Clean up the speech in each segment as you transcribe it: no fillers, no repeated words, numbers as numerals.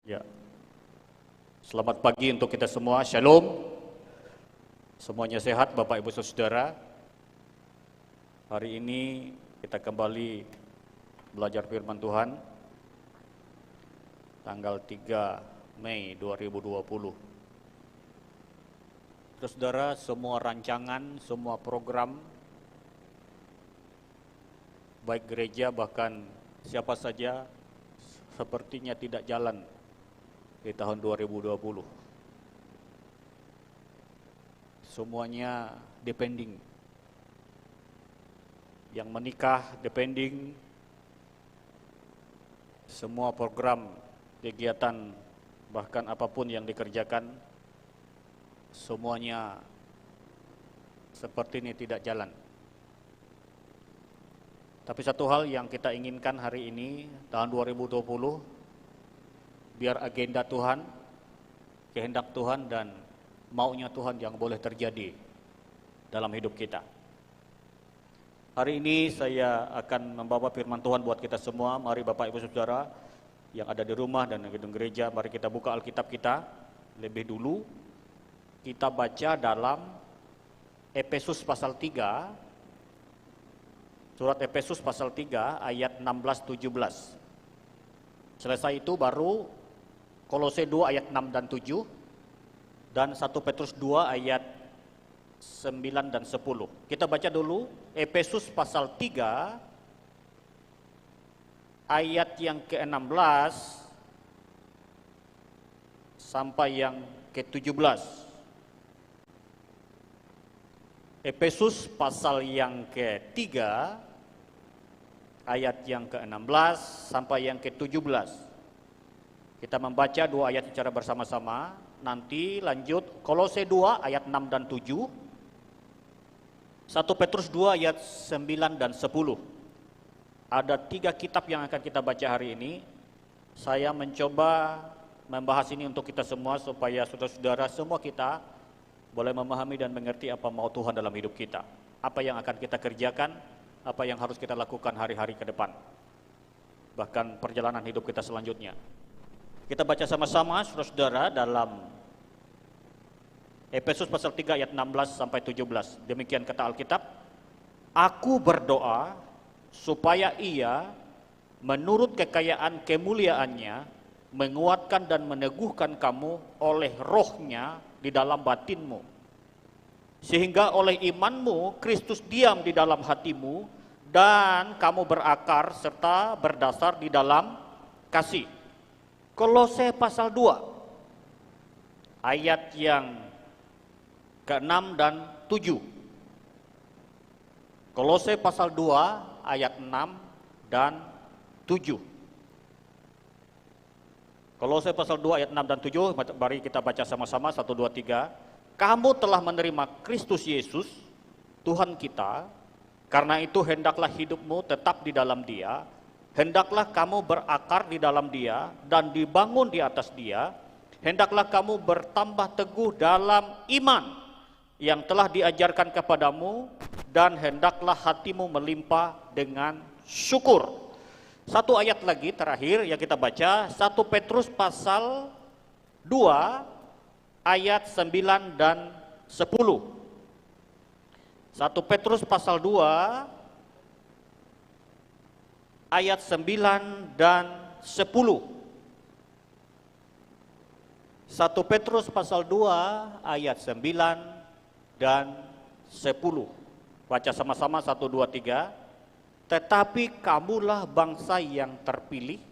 Ya, selamat pagi untuk kita semua. Shalom. Semuanya sehat, Bapak Ibu Saudara. Hari ini kita kembali belajar firman Tuhan. Tanggal 3 Mei 2020. Saudara, semua rancangan, semua program, baik gereja bahkan siapa saja, sepertinya tidak jalan di tahun 2020. Semuanya depending. Yang menikah depending. Semua program, kegiatan, bahkan apapun yang dikerjakan, semuanya seperti ini tidak jalan. Tapi satu hal yang kita inginkan hari ini, tahun 2020, biar agenda Tuhan, kehendak Tuhan dan maunya Tuhan yang boleh terjadi dalam hidup kita. Hari ini saya akan membawa firman Tuhan buat kita semua. Mari Bapak Ibu Saudara yang ada di rumah dan di gedung gereja, mari kita buka Alkitab kita. Lebih dulu kita baca dalam Efesus pasal 3, surat Efesus pasal 3 ayat 16-17. Selesai itu baru Kolose 2 ayat 6 dan 7 dan 1 Petrus 2 ayat 9 dan 10. Kita baca dulu Efesus pasal 3 ayat yang ke-16 sampai yang ke-17. Efesus pasal yang ke-3 ayat yang ke-16 sampai yang ke-17. Kita membaca dua ayat secara bersama-sama, nanti lanjut Kolose 2 ayat 6 dan 7, 1 Petrus 2 ayat 9 dan 10. Ada 3 kitab yang akan kita baca hari ini. Saya mencoba membahas ini untuk kita semua supaya saudara-saudara semua kita boleh memahami dan mengerti apa mau Tuhan dalam hidup kita. Apa yang akan kita kerjakan, apa yang harus kita lakukan hari-hari ke depan. Bahkan perjalanan hidup kita selanjutnya. Kita baca sama-sama saudara-saudara dalam Efesus pasal 3 ayat 16 sampai 17. Demikian kata Alkitab, "Aku berdoa supaya Ia menurut kekayaan kemuliaannya menguatkan dan meneguhkan kamu oleh rohnya di dalam batinmu, sehingga oleh imanmu Kristus diam di dalam hatimu dan kamu berakar serta berdasar di dalam kasih." Kolose pasal 2 ayat yang ke-6 dan 7. Kolose pasal 2 ayat 6 dan 7. Kolose pasal 2 ayat 6 dan 7, mari kita baca sama-sama 1 2 3. "Kamu telah menerima Kristus Yesus Tuhan kita, karena itu hendaklah hidupmu tetap di dalam Dia. Hendaklah kamu berakar di dalam Dia dan dibangun di atas Dia. Hendaklah kamu bertambah teguh dalam iman yang telah diajarkan kepadamu, dan hendaklah hatimu melimpah dengan syukur." Satu ayat lagi terakhir yang kita baca, 1 Petrus pasal 2 ayat 9 dan 10. 1 Petrus pasal 2 ayat 9 dan 10. 1 Petrus pasal 2 ayat 9 dan 10. Baca sama-sama 1 2 3. "Tetapi kamulah bangsa yang terpilih,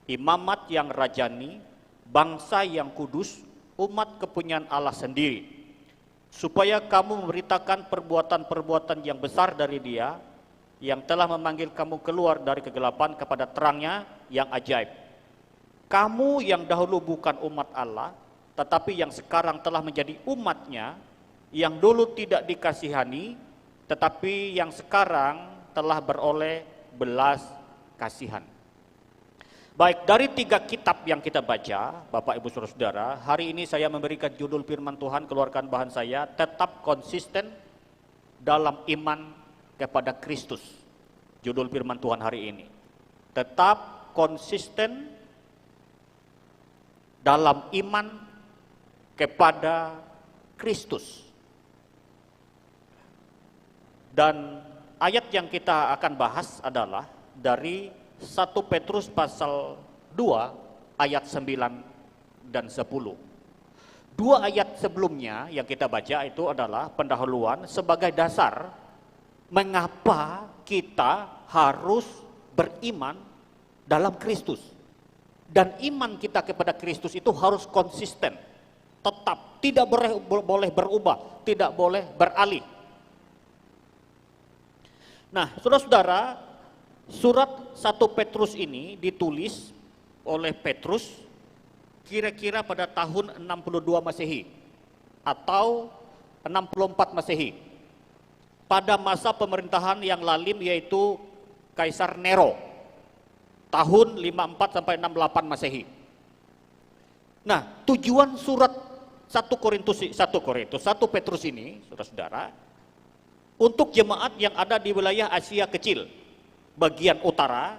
imamat yang rajani, bangsa yang kudus, umat kepunyaan Allah sendiri, supaya kamu memberitakan perbuatan-perbuatan yang besar dari Dia, yang telah memanggil kamu keluar dari kegelapan kepada terangnya yang ajaib. Kamu yang dahulu bukan umat Allah, tetapi yang sekarang telah menjadi umatnya, yang dulu tidak dikasihani, tetapi yang sekarang telah beroleh belas kasihan." Baik, dari 3 kitab yang kita baca, Bapak Ibu Saudara, hari ini saya memberikan judul firman Tuhan, keluarkan bahan saya, tetap konsisten dalam iman kepada Kristus. Judul firman Tuhan hari ini, tetap konsisten dalam iman kepada Kristus. Dan ayat yang kita akan bahas adalah dari 1 Petrus pasal 2 ayat 9 dan 10. Dua ayat sebelumnya yang kita baca itu adalah pendahuluan sebagai dasar mengapa kita harus beriman dalam Kristus. Dan iman kita kepada Kristus itu harus konsisten, tetap, tidak boleh berubah, tidak boleh beralih. Nah, saudara-saudara, surat 1 Petrus ini ditulis oleh Petrus kira-kira pada tahun 62 Masehi atau 64 Masehi. Pada masa pemerintahan yang lalim yaitu Kaisar Nero, tahun 54 sampai 68 Masehi. Nah, tujuan surat 1 Petrus ini, saudara-saudara, untuk jemaat yang ada di wilayah Asia Kecil, bagian utara,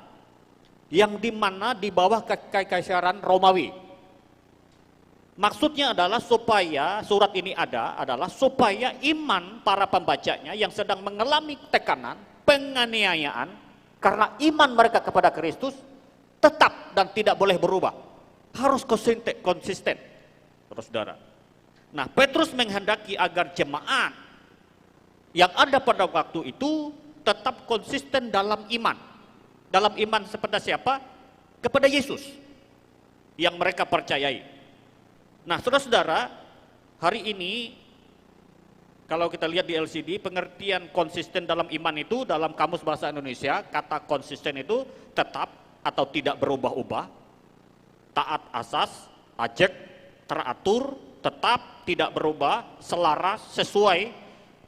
yang dimana di bawah kekaisaran Romawi. Maksudnya adalah supaya surat ini adalah supaya iman para pembacanya yang sedang mengalami tekanan, penganiayaan, karena iman mereka kepada Kristus tetap dan tidak boleh berubah. Harus konsisten, saudara. Nah, Petrus menghendaki agar jemaat yang ada pada waktu itu tetap konsisten dalam iman. Dalam iman seperti siapa? Kepada Yesus yang mereka percayai. Nah, saudara-saudara, hari ini kalau kita lihat di LCD, pengertian konsisten dalam iman itu dalam Kamus Bahasa Indonesia, kata konsisten itu tetap atau tidak berubah-ubah, taat asas, ajek, teratur, tetap, tidak berubah, selaras, sesuai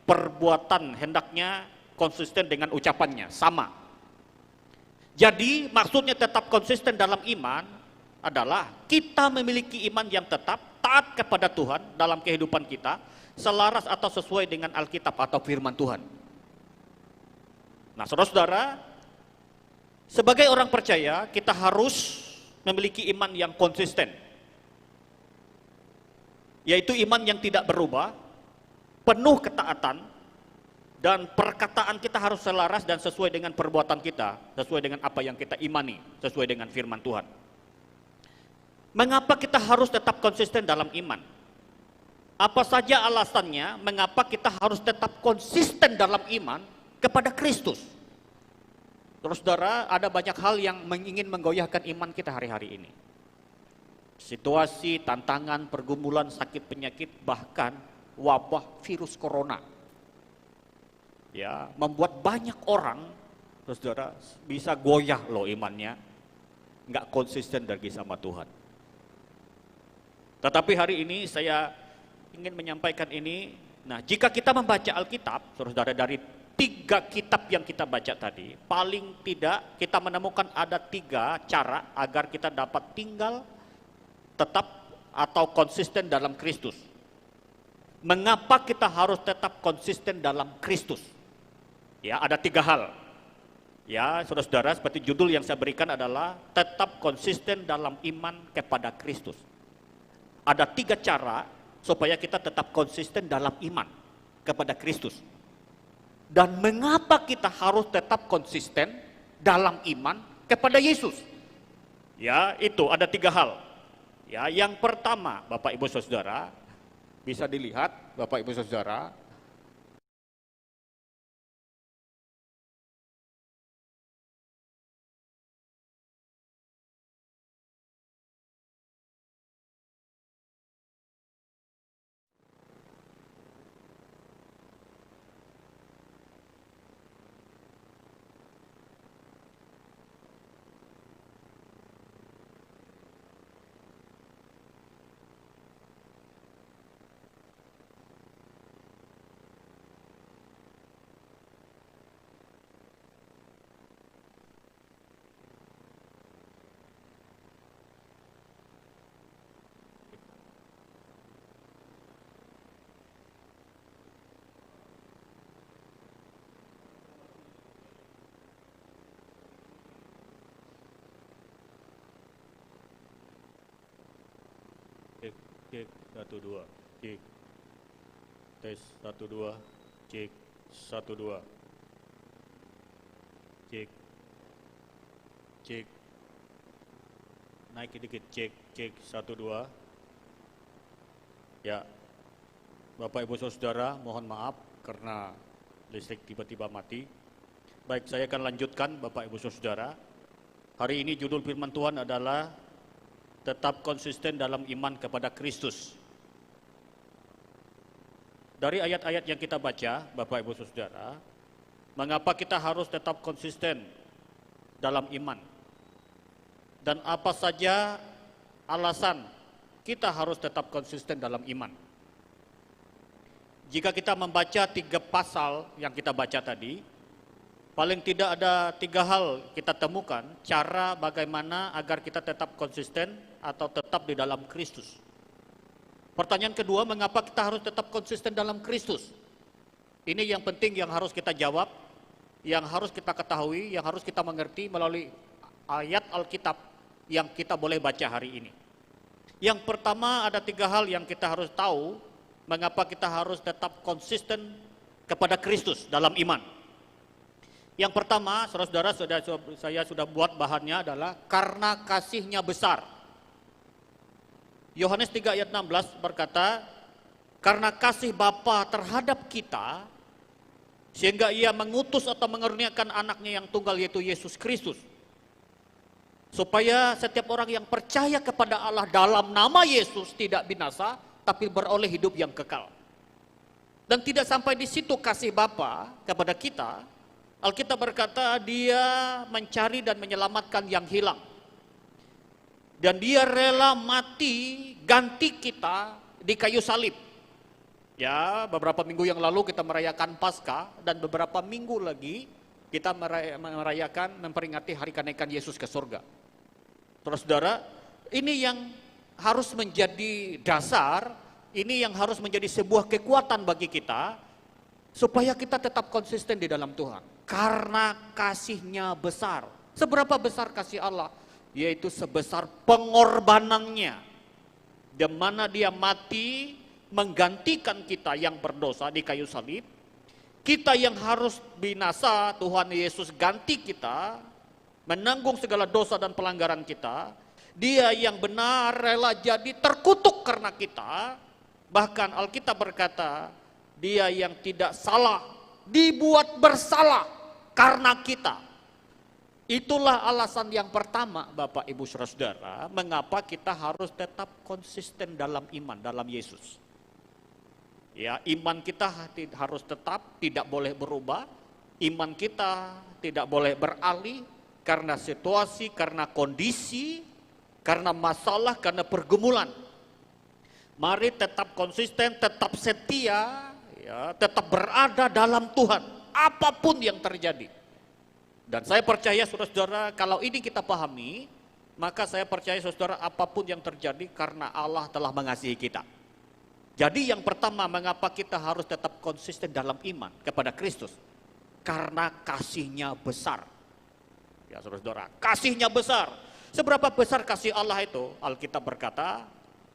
perbuatan, hendaknya konsisten dengan ucapannya, sama. Jadi maksudnya tetap konsisten dalam iman adalah kita memiliki iman yang tetap, taat kepada Tuhan dalam kehidupan kita, selaras atau sesuai dengan Alkitab atau firman Tuhan. Nah, saudara-saudara, sebagai orang percaya kita harus memiliki iman yang konsisten, yaitu iman yang tidak berubah, penuh ketaatan, dan perkataan kita harus selaras dan sesuai dengan perbuatan kita, sesuai dengan apa yang kita imani, sesuai dengan firman Tuhan. Mengapa kita harus tetap konsisten dalam iman? Apa saja alasannya mengapa kita harus tetap konsisten dalam iman kepada Kristus? Terus saudara, ada banyak hal yang ingin menggoyahkan iman kita hari-hari ini. Situasi, tantangan, pergumulan, sakit, penyakit, bahkan wabah virus corona, ya, membuat banyak orang, saudara, bisa goyah loh imannya, nggak konsisten lagi sama Tuhan. Tetapi hari ini saya ingin menyampaikan ini. Nah, jika kita membaca Alkitab, saudara, dari 3 kitab yang kita baca tadi, paling tidak kita menemukan ada 3 cara agar kita dapat tinggal tetap atau konsisten dalam Kristus. Mengapa kita harus tetap konsisten dalam Kristus? Ya, ada 3 hal. Ya, saudara-saudara, seperti judul yang saya berikan adalah tetap konsisten dalam iman kepada Kristus. Ada 3 cara supaya kita tetap konsisten dalam iman kepada Kristus. Dan mengapa kita harus tetap konsisten dalam iman kepada Yesus? Ya, itu ada 3 hal. Ya, yang pertama, Bapak Ibu Saudara, bisa dilihat Bapak Ibu Saudara, cek, 1, 2, cek. Tes, 1, 2, cek, 1, 2. Cek. Cek. Naik sedikit, cek, cek, 1, 2. Ya, Bapak Ibu Saudara, mohon maaf karena listrik tiba-tiba mati. Baik, saya akan lanjutkan Bapak Ibu Saudara. Hari ini judul firman Tuhan adalah tetap konsisten dalam iman kepada Kristus. Dari ayat-ayat yang kita baca, Bapak Ibu Saudara, mengapa kita harus tetap konsisten dalam iman? Dan apa saja alasan kita harus tetap konsisten dalam iman? Jika kita membaca 3 pasal yang kita baca tadi, paling tidak ada 3 hal kita temukan cara bagaimana agar kita tetap konsisten atau tetap di dalam Kristus. Pertanyaan kedua, mengapa kita harus tetap konsisten dalam Kristus? Ini yang penting yang harus kita jawab, yang harus kita ketahui, yang harus kita mengerti melalui ayat Alkitab yang kita boleh baca hari ini. Yang pertama, ada 3 hal yang kita harus tahu mengapa kita harus tetap konsisten kepada Kristus dalam iman. Yang pertama, saudara-saudara, saya sudah buat bahannya adalah karena kasih-Nya besar. Yohanes 3 ayat 16 berkata, karena kasih Bapa terhadap kita, sehingga Ia mengutus atau mengaruniakan anaknya yang tunggal yaitu Yesus Kristus. Supaya setiap orang yang percaya kepada Allah dalam nama Yesus tidak binasa, tapi beroleh hidup yang kekal. Dan tidak sampai di situ kasih Bapa kepada kita, Alkitab berkata Dia mencari dan menyelamatkan yang hilang. Dan Dia rela mati ganti kita di kayu salib. Ya, beberapa minggu yang lalu kita merayakan Paskah dan beberapa minggu lagi kita memperingati hari kenaikan Yesus ke surga. Saudara-saudara, ini yang harus menjadi dasar, ini yang harus menjadi sebuah kekuatan bagi kita supaya kita tetap konsisten di dalam Tuhan. Karena kasih-Nya besar. Seberapa besar kasih Allah? Yaitu sebesar pengorbanannya. Di mana Dia mati menggantikan kita yang berdosa di kayu salib. Kita yang harus binasa, Tuhan Yesus ganti kita, menanggung segala dosa dan pelanggaran kita. Dia yang benar rela jadi terkutuk karena kita. Bahkan Alkitab berkata, Dia yang tidak salah dibuat bersalah karena kita. Itulah alasan yang pertama, Bapak Ibu Saudara, mengapa kita harus tetap konsisten dalam iman, dalam Yesus. Ya, iman kita harus tetap, tidak boleh berubah. Iman kita tidak boleh beralih karena situasi, karena kondisi, karena masalah, karena pergumulan. Mari tetap konsisten, tetap setia, ya, tetap berada dalam Tuhan, apapun yang terjadi. Dan saya percaya saudara-saudara, kalau ini kita pahami, maka saya percaya saudara, apapun yang terjadi karena Allah telah mengasihi kita. Jadi yang pertama, mengapa kita harus tetap konsisten dalam iman kepada Kristus? Karena kasih-Nya besar. Ya saudara-saudara, kasih-Nya besar. Seberapa besar kasih Allah itu? Alkitab berkata,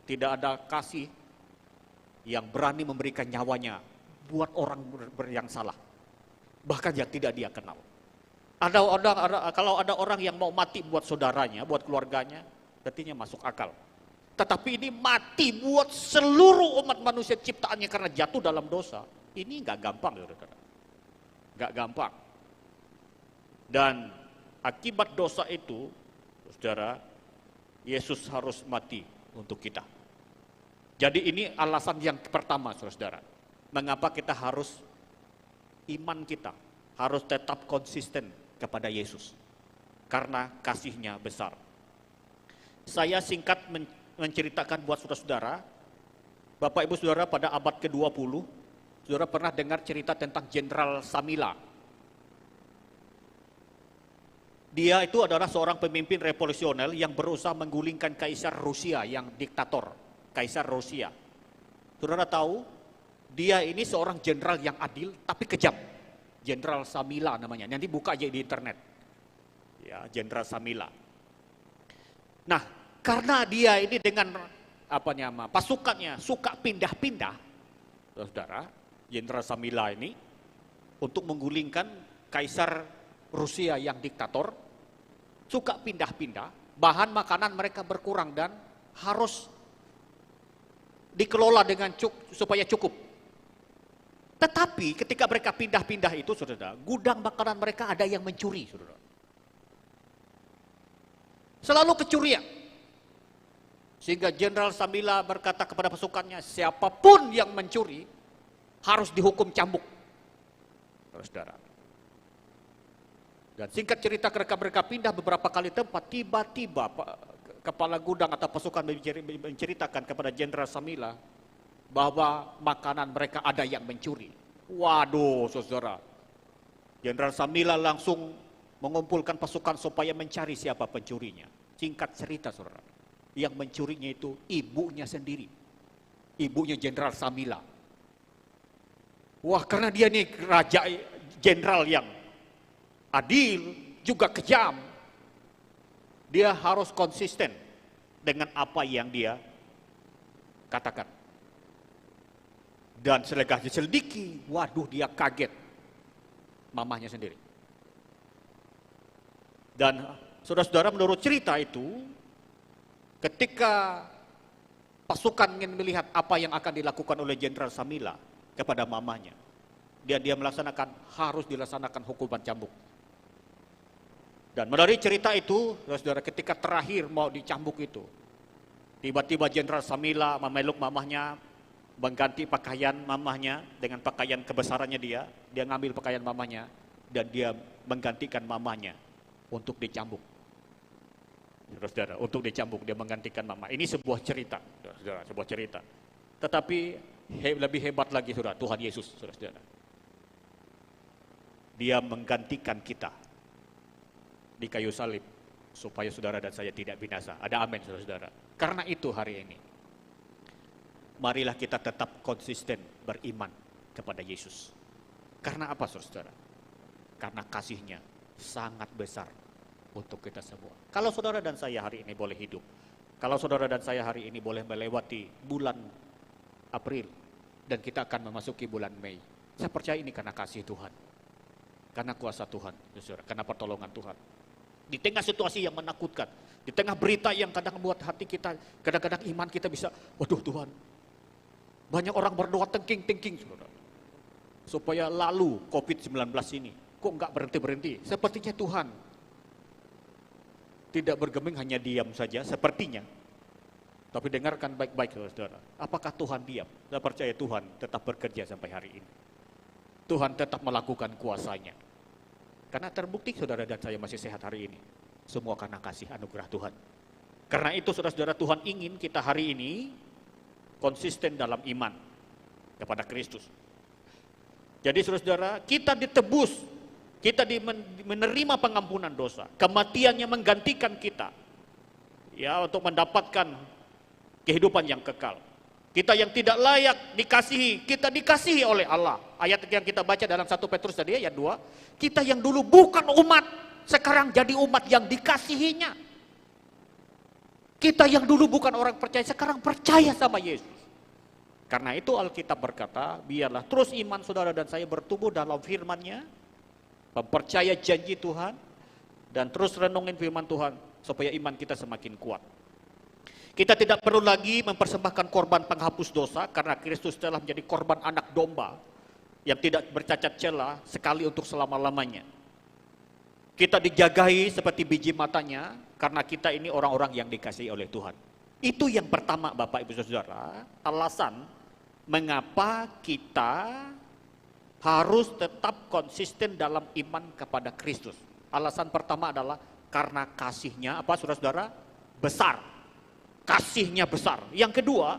tidak ada kasih yang berani memberikan nyawanya buat orang yang salah. Bahkan yang tidak dia kenal. Kalau ada orang yang mau mati buat saudaranya, buat keluarganya, artinya masuk akal. Tetapi ini mati buat seluruh umat manusia ciptaannya karena jatuh dalam dosa. Ini nggak gampang, saudara. Nggak gampang. Dan akibat dosa itu, saudara, Yesus harus mati untuk kita. Jadi ini alasan yang pertama, saudara. Mengapa kita harus, iman kita harus tetap konsisten kepada Yesus. Karena kasih-Nya besar. Saya singkat menceritakan buat saudara-saudara, Bapak Ibu Saudara, pada abad ke-20, saudara pernah dengar cerita tentang Jenderal Samila. Dia itu adalah seorang pemimpin revolusioner yang berusaha menggulingkan Kaisar Rusia yang diktator, Kaisar Rusia. Saudara tahu, dia ini seorang jenderal yang adil tapi kejam. Jenderal Samila namanya, nanti buka aja di internet. Ya, Jenderal Samila. Nah, karena dia ini dengan pasukannya suka pindah-pindah, saudara, Jenderal Samila ini untuk menggulingkan Kaisar Rusia yang diktator, suka pindah-pindah, bahan makanan mereka berkurang dan harus dikelola dengan supaya cukup. Tetapi ketika mereka pindah-pindah itu, saudara, gudang makanan mereka ada yang mencuri, saudara. Selalu kecurian. Sehingga Jenderal Samila berkata kepada pasukannya, siapapun yang mencuri harus dihukum cambuk. Saudara. Dan singkat cerita, mereka pindah beberapa kali tempat, tiba-tiba kepala gudang atau pasukan menceritakan kepada Jenderal Samila bahwa makanan mereka ada yang mencuri. Waduh, saudara. Jenderal Samila langsung mengumpulkan pasukan supaya mencari siapa pencurinya. Singkat cerita, saudara, yang mencurinya itu ibunya sendiri. Ibunya Jenderal Samila. Wah, karena dia nih raja jenderal yang adil, juga kejam. Dia harus konsisten dengan apa yang dia katakan. Dan selepas diselidiki, waduh, dia kaget. Mamahnya sendiri. Dan saudara-saudara, menurut cerita itu, ketika pasukan ingin melihat apa yang akan dilakukan oleh Jenderal Samila kepada mamanya, dia harus dilaksanakan hukuman cambuk. Dan melalui cerita itu, saudara, ketika terakhir mau dicambuk itu, tiba-tiba Jenderal Samila memeluk mamahnya, mengganti pakaian mamahnya dengan pakaian kebesarannya dia ngambil pakaian mamahnya, dan dia menggantikan mamahnya untuk dicambuk. Saudara, untuk dicambuk, dia menggantikan mama. Ini sebuah cerita, saudara, sebuah cerita. Tetapi lebih hebat lagi, saudara, Tuhan Yesus, saudara. Dia menggantikan kita di kayu salib supaya saudara dan saya tidak binasa. Ada amin, saudara. Karena itu hari ini, marilah kita tetap konsisten beriman kepada Yesus. Karena apa, saudara? Karena kasih-Nya sangat besar untuk kita semua. Kalau saudara dan saya hari ini boleh hidup, kalau saudara dan saya hari ini boleh melewati bulan April, dan kita akan memasuki bulan Mei, saya percaya ini karena kasih Tuhan, karena kuasa Tuhan, saudara, karena pertolongan Tuhan. Di tengah situasi yang menakutkan, di tengah berita yang kadang membuat hati kita, kadang-kadang iman kita bisa, waduh Tuhan, banyak orang berdoa tengking-tengking, saudara, supaya lalu COVID-19 ini, kok nggak berhenti-berhenti. Sepertinya Tuhan tidak bergeming, hanya diam saja, sepertinya. Tapi dengarkan baik-baik, saudara. Apakah Tuhan diam? Saya percaya Tuhan tetap bekerja sampai hari ini. Tuhan tetap melakukan kuasa-Nya. Karena terbukti saudara dan saya masih sehat hari ini. Semua karena kasih anugerah Tuhan. Karena itu saudara-saudara, Tuhan ingin kita hari ini konsisten dalam iman kepada Kristus. Jadi saudara-saudara, kita ditebus, kita menerima pengampunan dosa. Kematiannya menggantikan kita, ya, untuk mendapatkan kehidupan yang kekal. Kita yang tidak layak dikasihi, kita dikasihi oleh Allah. Ayat yang kita baca dalam 1 Petrus tadi, ayat 2. Kita yang dulu bukan umat, sekarang jadi umat yang dikasihinya. Kita yang dulu bukan orang percaya, sekarang percaya sama Yesus. Karena itu Alkitab berkata, biarlah terus iman saudara dan saya bertumbuh dalam firman-Nya, mempercaya janji Tuhan, dan terus renungin firman Tuhan, supaya iman kita semakin kuat. Kita tidak perlu lagi mempersembahkan korban penghapus dosa, karena Kristus telah menjadi korban anak domba yang tidak bercacat celah sekali untuk selama-lamanya. Kita dijagai seperti biji matanya, karena kita ini orang-orang yang dikasihi oleh Tuhan. Itu yang pertama, Bapak Ibu Saudara, alasan mengapa kita harus tetap konsisten dalam iman kepada Kristus. Alasan pertama adalah karena kasih-Nya, apa saudara-saudara? Besar. Kasih-Nya besar. Yang kedua,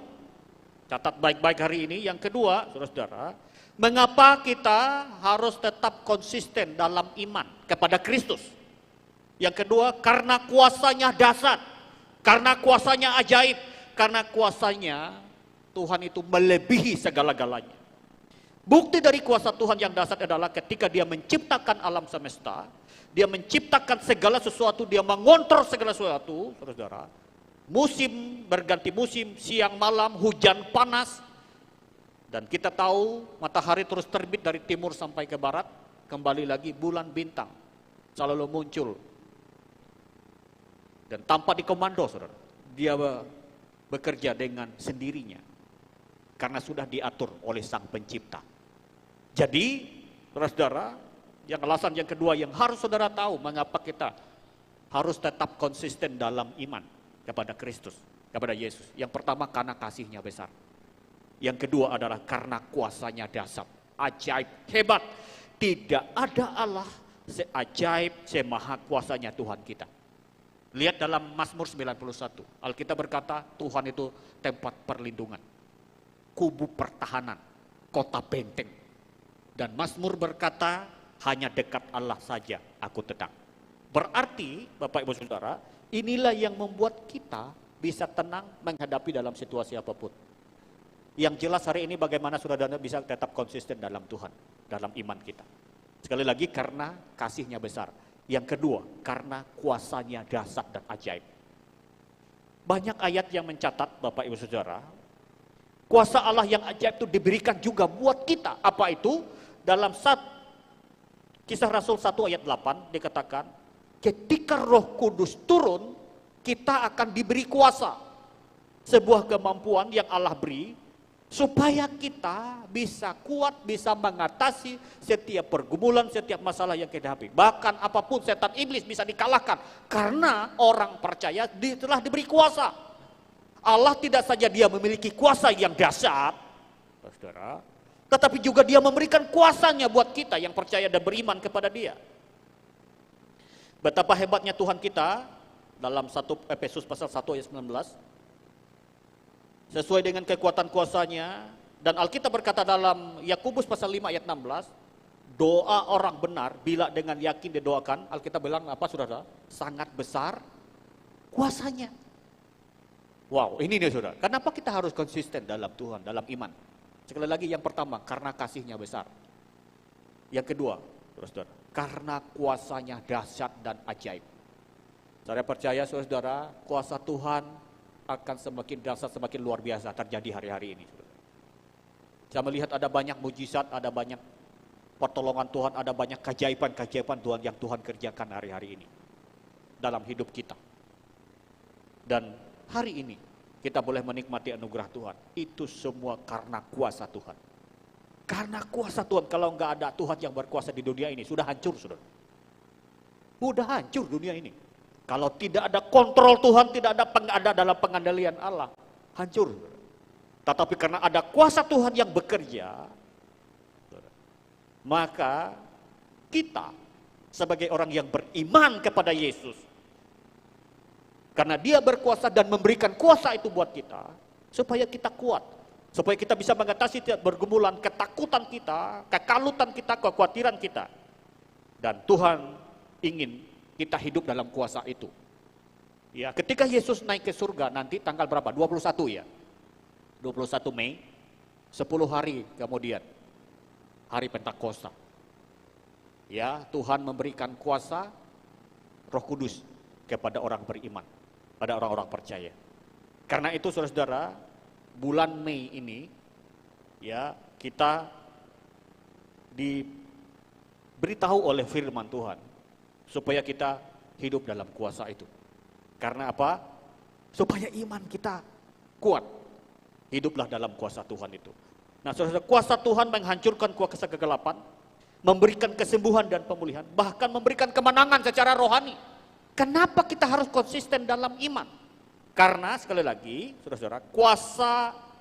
catat baik-baik hari ini, yang kedua, saudara-saudara, mengapa kita harus tetap konsisten dalam iman kepada Kristus? Yang kedua, karena kuasa-Nya dahsyat, karena kuasa-Nya ajaib, karena kuasa-Nya Tuhan itu melebihi segala-galanya. Bukti dari kuasa Tuhan yang dahsyat adalah ketika Dia menciptakan alam semesta, Dia menciptakan segala sesuatu, Dia mengontrol segala sesuatu, saudara. musim berganti musim, siang malam, hujan panas. Dan kita tahu matahari terus terbit dari timur sampai ke barat, kembali lagi bulan bintang selalu muncul. Dan tanpa dikomando, saudara, dia bekerja dengan sendirinya. Karena sudah diatur oleh Sang Pencipta. Jadi, saudara, alasan yang kedua yang harus saudara tahu mengapa kita harus tetap konsisten dalam iman kepada Kristus, kepada Yesus. Yang pertama karena kasihnya besar. Yang kedua adalah karena kuasanya dahsyat, ajaib, hebat. Tidak ada Allah seajaib, semaha kuasanya Tuhan kita. Lihat dalam Mazmur 91, Alkitab berkata Tuhan itu tempat perlindungan, kubu pertahanan, kota benteng. Dan Mazmur berkata hanya dekat Allah saja aku tetap. Berarti Bapak Ibu Saudara, inilah yang membuat kita bisa tenang menghadapi dalam situasi apapun. Yang jelas hari ini bagaimana saudara bisa tetap konsisten dalam Tuhan, dalam iman kita. Sekali lagi karena kasihnya besar. Yang kedua, karena kuasanya dahsyat dan ajaib. Banyak ayat yang mencatat Bapak Ibu Saudara, kuasa Allah yang ajaib itu diberikan juga buat kita. Apa itu? Dalam Kisah Rasul 1 ayat 8 dikatakan, ketika Roh Kudus turun, kita akan diberi kuasa. Sebuah kemampuan yang Allah beri, supaya kita bisa kuat, bisa mengatasi setiap pergumulan, setiap masalah yang kita hadapi. Bahkan apapun setan iblis bisa dikalahkan, karena orang percaya telah diberi kuasa. Allah tidak saja dia memiliki kuasa yang dahsyat, saudara, tetapi juga dia memberikan kuasanya buat kita yang percaya dan beriman kepada dia. Betapa hebatnya Tuhan kita dalam 1 Efesus pasal 1 ayat 19. Sesuai dengan kekuatan kuasanya, dan Alkitab berkata dalam Yakobus pasal 5 ayat 16, doa orang benar bila dengan yakin didoakan, Alkitab bilang apa saudara? Sangat besar kuasanya. Wow, ini nih saudara, kenapa kita harus konsisten dalam Tuhan, dalam iman? Sekali lagi yang pertama, karena kasihnya besar. Yang kedua, saudara, karena kuasanya dahsyat dan ajaib. Saya percaya saudara, kuasa Tuhan akan semakin dahsyat, semakin luar biasa terjadi hari-hari ini. Saya melihat ada banyak mujizat, ada banyak pertolongan Tuhan, ada banyak keajaiban-keajaiban Tuhan yang Tuhan kerjakan hari-hari ini dalam hidup kita. Dan hari ini kita boleh menikmati anugerah Tuhan. Itu semua karena kuasa Tuhan. Karena kuasa Tuhan, kalau enggak ada Tuhan yang berkuasa di dunia ini, sudah hancur saudara. Sudah hancur dunia ini. Kalau tidak ada kontrol Tuhan, tidak ada dalam pengendalian Allah, hancur. Tetapi karena ada kuasa Tuhan yang bekerja, maka kita sebagai orang yang beriman kepada Yesus, karena dia berkuasa dan memberikan kuasa itu buat kita, supaya kita kuat, supaya kita bisa mengatasi tiap pergumulan, ketakutan kita, kekalutan kita, kekhawatiran kita. Dan Tuhan ingin kita hidup dalam kuasa itu. Ya, ketika Yesus naik ke surga nanti tanggal berapa? 21 ya. 21 Mei, 10 hari kemudian hari Pentakosta. Ya, Tuhan memberikan kuasa Roh Kudus kepada orang beriman, pada orang-orang percaya. Karena itu saudara-saudara, bulan Mei ini ya, kita diberitahu oleh firman Tuhan supaya kita hidup dalam kuasa itu. Karena apa? Supaya iman kita kuat. Hiduplah dalam kuasa Tuhan itu. Nah, saudara, kuasa Tuhan menghancurkan kuasa kegelapan, memberikan kesembuhan dan pemulihan, bahkan memberikan kemenangan secara rohani. Kenapa kita harus konsisten dalam iman? Karena sekali lagi, saudara-saudara,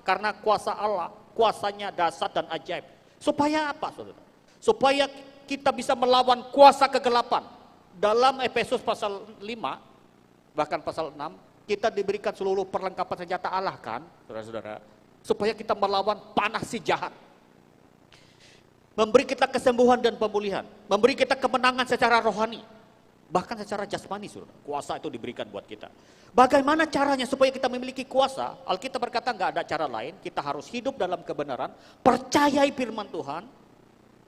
karena kuasa Allah, kuasanya dahsyat dan ajaib. Supaya apa, saudara? Supaya kita bisa melawan kuasa kegelapan. Dalam Efesus pasal 5, bahkan pasal 6, kita diberikan seluruh perlengkapan senjata Allah kan, saudara-saudara, supaya kita melawan panah si jahat. Memberi kita kesembuhan dan pemulihan, memberi kita kemenangan secara rohani, bahkan secara jasmani, saudara. Kuasa itu diberikan buat kita. Bagaimana caranya supaya kita memiliki kuasa? Alkitab berkata nggak ada cara lain, kita harus hidup dalam kebenaran, percayai firman Tuhan,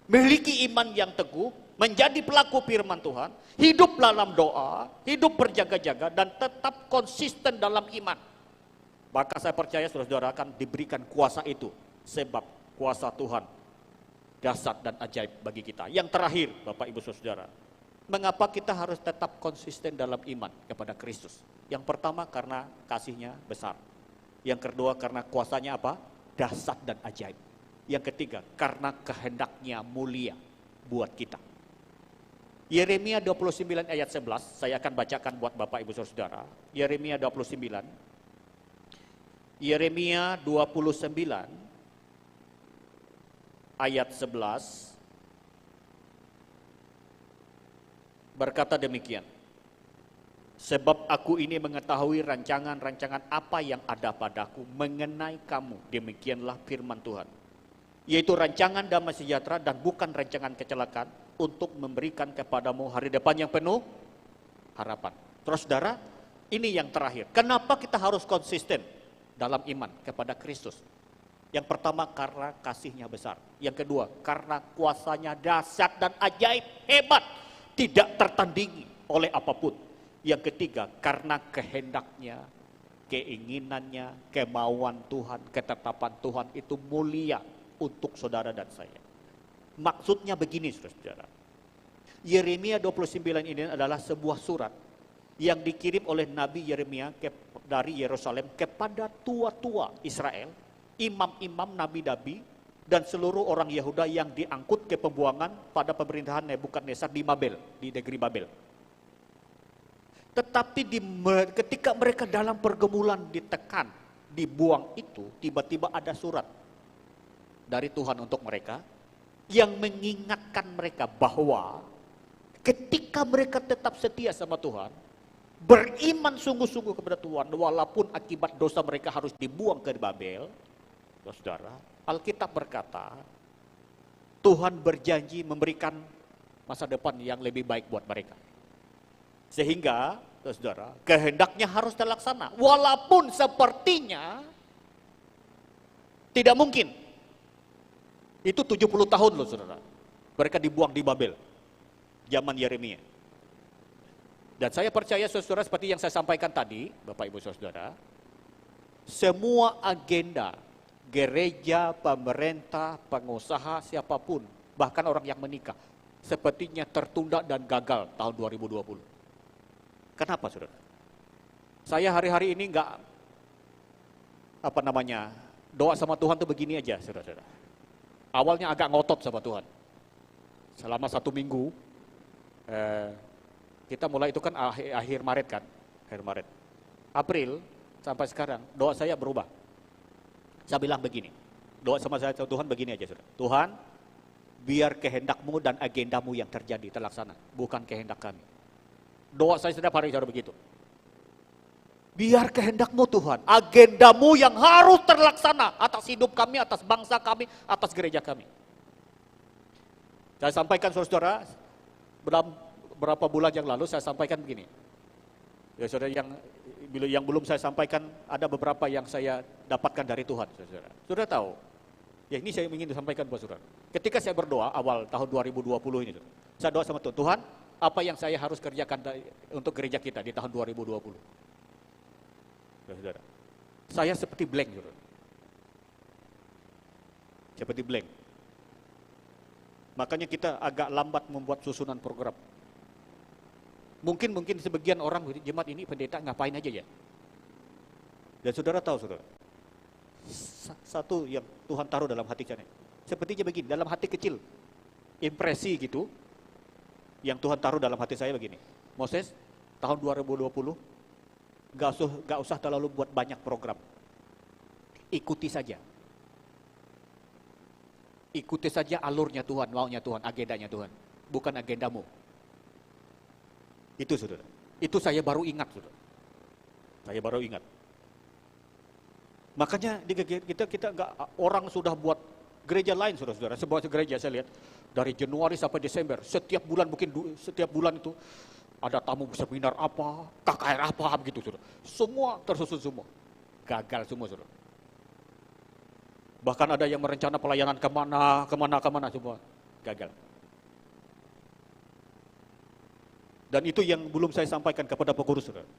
memiliki iman yang teguh, menjadi pelaku firman Tuhan, hidup dalam doa, hidup berjaga-jaga, dan tetap konsisten dalam iman. Maka saya percaya saudara-saudara akan diberikan kuasa itu, sebab kuasa Tuhan dahsyat dan ajaib bagi kita. Yang terakhir, Bapak Ibu Saudara, mengapa kita harus tetap konsisten dalam iman kepada Kristus? Yang pertama karena kasih-Nya besar. Yang kedua karena kuasanya apa? Dahsyat dan ajaib. Yang ketiga karena kehendak-Nya mulia buat kita. Yeremia 29 ayat 11, saya akan bacakan buat Bapak Ibu Saudara. Yeremia 29. Yeremia 29 ayat 11 berkata demikian. Sebab aku ini mengetahui rancangan-rancangan apa yang ada padaku mengenai kamu. Demikianlah firman Tuhan. Yaitu rancangan damai sejahtera dan bukan rancangan kecelakaan, untuk memberikan kepadamu hari depan yang penuh harapan. Terus saudara, ini yang terakhir. Kenapa kita harus konsisten dalam iman kepada Kristus? Yang pertama karena kasih-Nya besar. Yang kedua karena kuasanya dahsyat dan ajaib, hebat, tidak tertandingi oleh apapun. Yang ketiga karena kehendak-Nya, keinginannya, kemauan Tuhan, ketetapan Tuhan itu mulia untuk saudara dan saya. Maksudnya begini saudara. Yeremia 29 ini adalah sebuah surat yang dikirim oleh Nabi Yeremia dari Yerusalem kepada tua-tua Israel, imam-imam, nabi-nabi, dan seluruh orang Yehuda yang diangkut ke pembuangan pada pemerintahan Nebukadnezar di Babel, di negeri Babel. Tetapi ketika mereka dalam pergumulan ditekan, dibuang itu, tiba-tiba ada surat dari Tuhan untuk mereka yang mengingatkan mereka bahwa ketika mereka tetap setia sama Tuhan, beriman sungguh-sungguh kepada Tuhan, walaupun akibat dosa mereka harus dibuang ke Babel, saudara, Alkitab berkata, Tuhan berjanji memberikan masa depan yang lebih baik buat mereka. Sehingga, saudara, kehendak-Nya harus terlaksana. Walaupun sepertinya tidak mungkin. Itu 70 tahun loh saudara. Mereka dibuang di Babel. Zaman Yeremia. Dan saya percaya saudara seperti yang saya sampaikan tadi, Bapak Ibu Saudara, semua agenda gereja, pemerintah, pengusaha, siapapun, bahkan orang yang menikah, sepertinya tertunda dan gagal tahun 2020. Kenapa saudara? Saya hari-hari ini doa sama Tuhan tuh begini aja saudara. Awalnya agak ngotot sama Tuhan. Selama 1 minggu, kita mulai itu kan akhir Maret kan, akhir Maret. April sampai sekarang doa saya berubah. Saya bilang begini, doa sama saya Tuhan begini aja saudara. Tuhan, biar kehendak-Mu dan agendamu yang terjadi terlaksana, bukan kehendak kami. Doa saya setiap hari saudara begitu. Biar kehendak-Mu Tuhan, agendamu yang harus terlaksana atas hidup kami, atas bangsa kami, atas gereja kami. Saya sampaikan saudara, berapa bulan yang lalu saya sampaikan begini. Ya saudara, yang belum saya sampaikan ada beberapa yang saya dapatkan dari Tuhan saudara. Saudara tahu, ya ini saya ingin disampaikan buat saudara. Ketika saya berdoa awal tahun 2020 ini, saya doa sama Tuhan, Tuhan, apa yang saya harus kerjakan untuk gereja kita di tahun 2020? Saudara, saya seperti blank, saudara. Seperti blank. Makanya kita agak lambat membuat susunan program. Mungkin sebagian orang jemaat ini pendeta ngapain aja ya. Dan saudara tahu saudara, satu yang Tuhan taruh dalam hati saya, sepertinya begini, dalam hati kecil, impresi gitu, yang Tuhan taruh dalam hati saya begini. Moses, tahun 2020, gak usah terlalu buat banyak program. Ikuti saja. Ikuti saja alurnya Tuhan, maunya Tuhan, agendanya Tuhan. Bukan agendamu. Itu saudara. Itu saya baru ingat saudara. Saya baru ingat. Makanya kita nggak, orang sudah buat gereja lain saudara-saudara. Sebuah gereja saya lihat dari Januari sampai Desember, setiap bulan setiap bulan itu ada tamu seminar apa, KKR apa begitu saudara. Semua tersusun semua. Gagal semua saudara. Bahkan ada yang merencana pelayanan kemana semua gagal. Dan itu yang belum saya sampaikan kepada pengurus, saudara.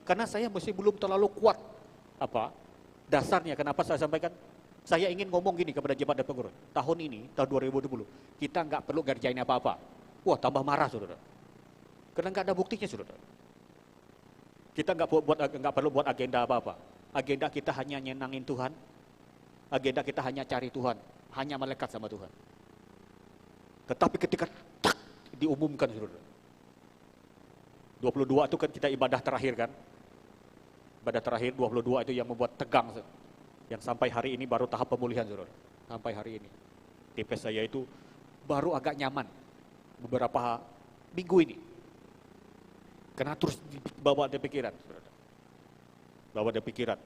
Karena saya masih belum terlalu kuat dasarnya. Kenapa saya sampaikan? Saya ingin ngomong gini kepada jemaat dan pengurus. Tahun ini, tahun 2020, kita nggak perlu ngerjain apa-apa. Wah, tambah marah, saudara. Karena nggak ada buktinya, saudara. Kita nggak perlu buat agenda apa-apa. Agenda kita hanya nyenangin Tuhan. Agenda kita hanya cari Tuhan, hanya melekat sama Tuhan. Tetapi ketika diumumkan, saudara, 22 itu kan kita ibadah terakhir kan. Ibadah terakhir 22 itu yang membuat tegang. Yang sampai hari ini baru tahap pemulihan, saudara. Sampai hari ini. Tipes saya itu baru agak nyaman beberapa minggu ini. Karena terus bawa ada pikiran, saudara. Bawa ada pikiran.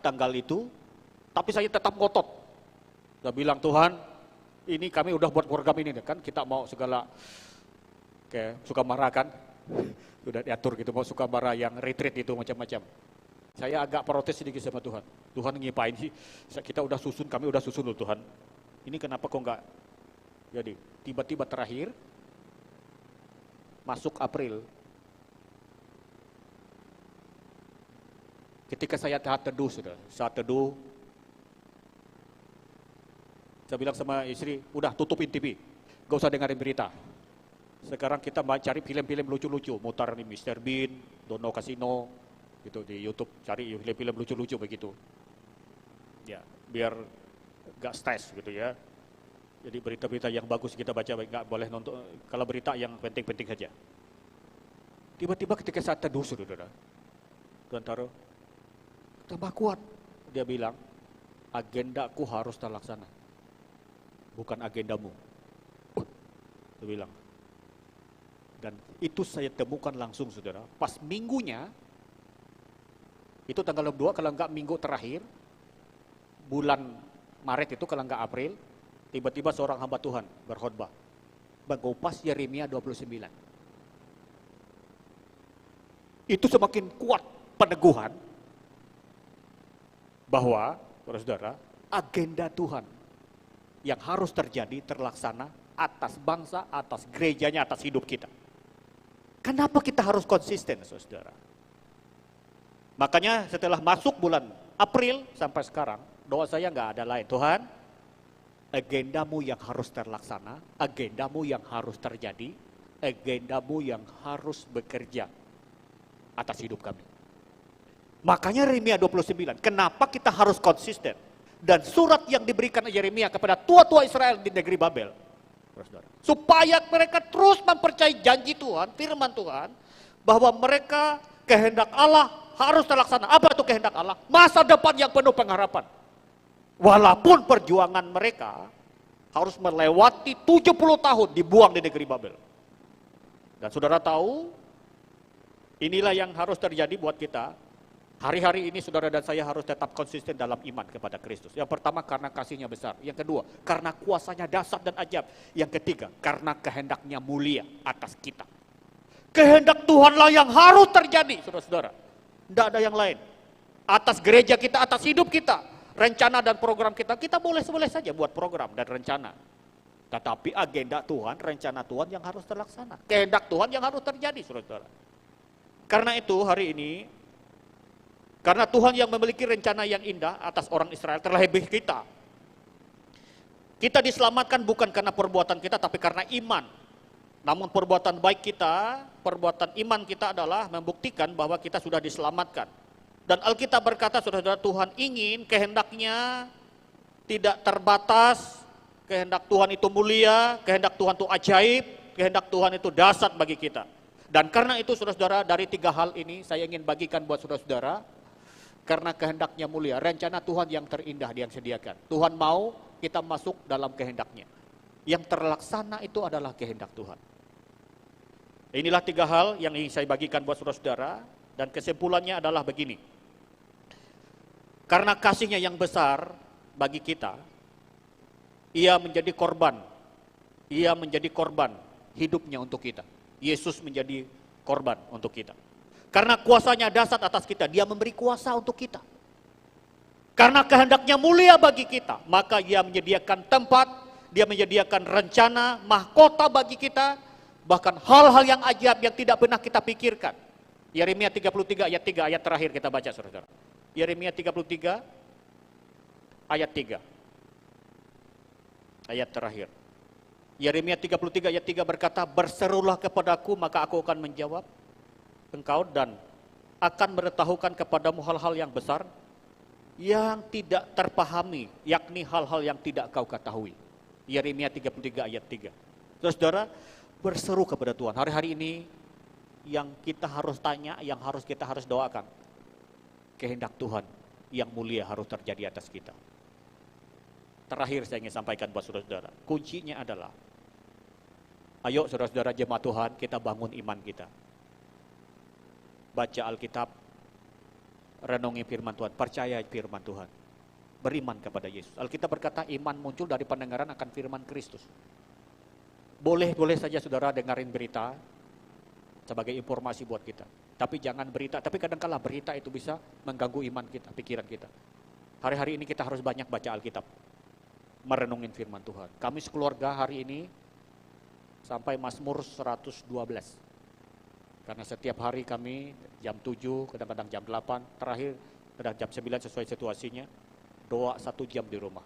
Tanggal itu, tapi saya tetap ngotot. Saya bilang, Tuhan, ini kami udah buat program ini kan, kita mau segala kayak suka marah kan, sudah diatur gitu, mau suka marah yang retreat itu macam-macam. Saya agak protes sedikit sama Tuhan. Tuhan ngipain sih? Kami udah susun loh Tuhan. Ini kenapa kok enggak? Jadi tiba-tiba terakhir masuk April. Ketika saya teduh, saat teduh, saya bilang sama istri, udah tutupin TV, gak usah dengerin berita. Sekarang kita cari film-film lucu-lucu, mutar nih Mr. Bean, Dono Casino, gitu di YouTube, cari film-film lucu-lucu begitu. Ya, biar gak stres gitu ya. Jadi berita-berita yang bagus kita baca, gak boleh nonton, kalau berita yang penting-penting saja. Tiba-tiba ketika saat teduh, saudara, Tuhan taruh, tambah kuat. Dia bilang, agendaku harus terlaksana, bukan agendamu. Dia bilang. Dan itu saya temukan langsung, saudara. Pas minggunya, itu tanggal 2, kalau enggak minggu terakhir, bulan Maret itu, kalau enggak April, tiba-tiba seorang hamba Tuhan berkhotbah. Mengupas Yeremia 29. Itu semakin kuat peneguhan bahwa, saudara, agenda Tuhan yang harus terjadi, terlaksana atas bangsa, atas gerejanya, atas hidup kita. Kenapa kita harus konsisten, saudara? Makanya setelah masuk bulan April sampai sekarang, doa saya nggak ada lain. Tuhan, agendamu yang harus terlaksana, agendamu yang harus terjadi, agendamu yang harus bekerja atas hidup kami. Makanya Yeremia 29, kenapa kita harus konsisten? Dan surat yang diberikan Yeremia kepada tua-tua Israel di negeri Babel, supaya mereka terus mempercayai janji Tuhan, firman Tuhan, bahwa mereka kehendak Allah harus terlaksana. Apa itu kehendak Allah? Masa depan yang penuh pengharapan. Walaupun perjuangan mereka harus melewati 70 tahun dibuang di negeri Babel. Dan saudara tahu, inilah yang harus terjadi buat kita. Hari-hari ini saudara dan saya harus tetap konsisten dalam iman kepada Kristus. Yang pertama karena kasihnya besar. Yang kedua karena kuasanya dahsyat dan ajaib. Yang ketiga karena kehendaknya mulia atas kita. Kehendak Tuhanlah yang harus terjadi, saudara-saudara. Tidak ada yang lain. Atas gereja kita, atas hidup kita. Rencana dan program kita boleh-boleh saja buat program dan rencana. Tetapi agenda Tuhan, rencana Tuhan yang harus terlaksana. Kehendak Tuhan yang harus terjadi, saudara-saudara. Karena itu hari ini, karena Tuhan yang memiliki rencana yang indah atas orang Israel, terlebih kita. Kita diselamatkan bukan karena perbuatan kita, tapi karena iman. Namun perbuatan baik kita, perbuatan iman kita adalah membuktikan bahwa kita sudah diselamatkan. Dan Alkitab berkata, saudara-saudara, Tuhan ingin kehendaknya tidak terbatas, kehendak Tuhan itu mulia, kehendak Tuhan itu ajaib, kehendak Tuhan itu dahsyat bagi kita. Dan karena itu saudara-saudara, dari 3 hal ini saya ingin bagikan buat saudara-saudara. Karena kehendaknya mulia, rencana Tuhan yang terindah yang sediakan. Tuhan mau kita masuk dalam kehendaknya. Yang terlaksana itu adalah kehendak Tuhan. Inilah 3 hal yang ingin saya bagikan buat saudara-saudara. Dan kesimpulannya adalah begini. Karena kasihnya yang besar bagi kita, ia menjadi korban. Ia menjadi korban hidupnya untuk kita. Yesus menjadi korban untuk kita. Karena kuasanya dahsyat atas kita, dia memberi kuasa untuk kita. Karena kehendaknya mulia bagi kita, maka dia menyediakan tempat, dia menyediakan rencana, mahkota bagi kita, Bahkan hal-hal yang ajaib yang tidak pernah kita pikirkan. Yeremia 33 ayat 3, ayat terakhir kita baca saudara. Yeremia 33 ayat 3. Ayat terakhir. Yeremia 33 ayat 3 berkata, berserulah kepadaku maka aku akan menjawab engkau dan akan memberitahukan kepadamu hal-hal yang besar yang tidak terpahami, yakni hal-hal yang tidak kau ketahui. Yeremia 33 ayat 3. Saudara, berseru kepada Tuhan. Hari-hari ini yang kita harus tanya, yang kita harus doakan. Kehendak Tuhan yang mulia harus terjadi atas kita. Terakhir saya ingin sampaikan buat saudara-saudara. Kuncinya adalah, ayo saudara-saudara jemaat Tuhan, kita bangun iman kita. Baca Alkitab, renungi firman Tuhan, percaya firman Tuhan. Beriman kepada Yesus. Alkitab berkata iman muncul dari pendengaran akan firman Kristus. Boleh saja saudara dengarin berita sebagai informasi buat kita. Tapi jangan berita, tapi kadang-kala berita itu bisa mengganggu iman kita, pikiran kita. Hari-hari ini kita harus banyak baca Alkitab. Merenungin firman Tuhan. Kami sekeluarga hari ini sampai Mazmur 112. Karena setiap hari kami jam 7, kadang-kadang jam 8, terakhir kadang jam 9 sesuai situasinya, doa 1 jam di rumah.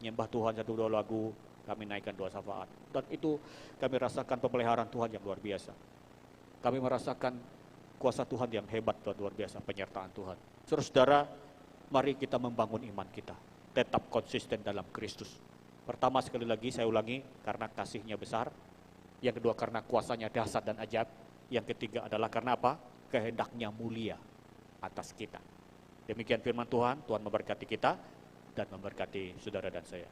Nyembah Tuhan 1-2 lagu, kami naikkan doa syafaat. Dan itu kami rasakan pemeliharaan Tuhan yang luar biasa. Kami merasakan kuasa Tuhan yang hebat dan luar biasa, penyertaan Tuhan. Saudara, mari kita membangun iman kita. Tetap konsisten dalam Kristus. Pertama sekali lagi saya ulangi, karena kasihnya besar. Yang kedua karena kuasanya dahsyat dan ajaib. Yang ketiga adalah karena apa? Kehendaknya mulia atas kita. Demikian firman Tuhan, Tuhan memberkati kita dan memberkati saudara dan saya.